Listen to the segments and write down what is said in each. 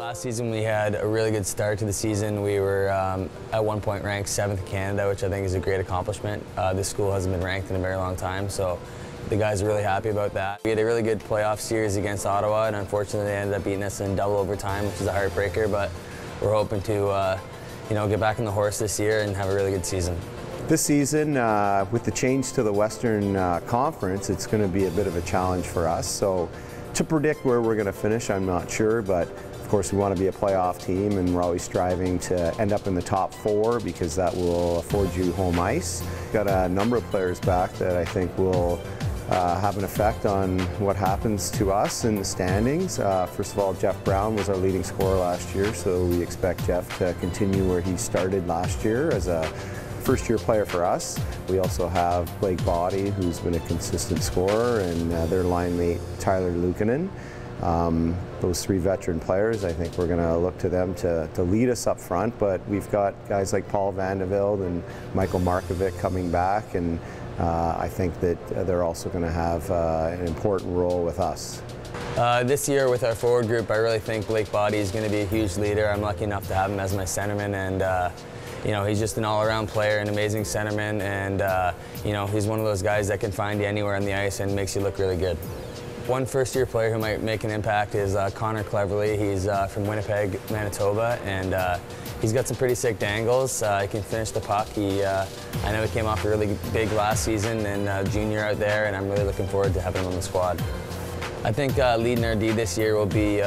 Last season we had a really good start to the season. We were at one point ranked 7th in Canada, which I think is a great accomplishment. This school hasn't been ranked in a very long time, so the guys are really happy about that. We had a really good playoff series against Ottawa, and unfortunately they ended up beating us in double overtime, which is a heartbreaker, but we're hoping to get back on the horse this year and have a really good season. This season, with the change to the Western Conference, it's going to be a bit of a challenge for us. So to predict where we're going to finish, I'm not sure, but of course we want to be a playoff team, and we're always striving to end up in the top 4 because that will afford you home ice. Got a number of players back that I think will have an effect on what happens to us in the standings. First of all, Jeff Brown was our leading scorer last year, so we expect Jeff to continue where he started last year as a first-year player for us. We also have Blake Boddy, who's been a consistent scorer, and their line mate Tyler Luukkonen. Those 3 veteran players, I think we're going to look to them to lead us up front, but we've got guys like Paul Vandevelde and Michael Markovic coming back, and I think that they're also going to have an important role with us. This year with our forward group, I really think Blake Boddy is going to be a huge leader. I'm lucky enough to have him as my centerman, and he's just an all-around player, an amazing centerman, and he's one of those guys that can find you anywhere on the ice and makes you look really good. One first-year player who might make an impact is Connor Cleverly. He's from Winnipeg, Manitoba, and he's got some pretty sick dangles. He can finish the puck. I know he came off a really big last season and junior out there, and I'm really looking forward to having him on the squad. I think leading our D this year will be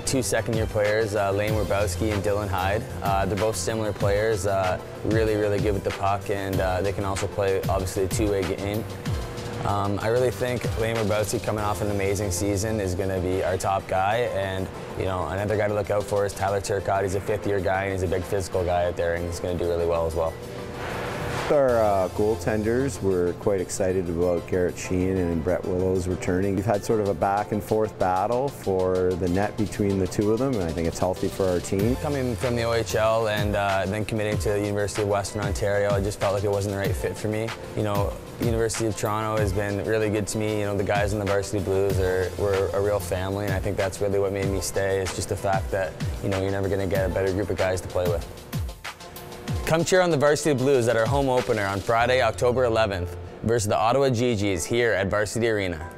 2 second-year players, Lane Warbowski and Dylan Hyde. They're both similar players, really good with the puck, and they can also play, obviously, a two-way game. I really think Lane Warbowski, coming off an amazing season, is going to be our top guy, and another guy to look out for is Tyler Turcotte. He's a 5th-year guy, and he's a big physical guy out there, and he's going to do really well as well. Our goaltenders, we're quite excited about Garrett Sheehan and Brett Willows returning. We've had sort of a back-and-forth battle for the net between the 2 of them, and I think it's healthy for our team. Coming from the OHL and then committing to the University of Western Ontario, I just felt like it wasn't the right fit for me. The University of Toronto has been really good to me. The guys in the Varsity Blues were a real family, and I think that's really what made me stay. It's just the fact that you're never going to get a better group of guys to play with. Come cheer on the Varsity Blues at our home opener on Friday, October 11th versus the Ottawa GGs here at Varsity Arena.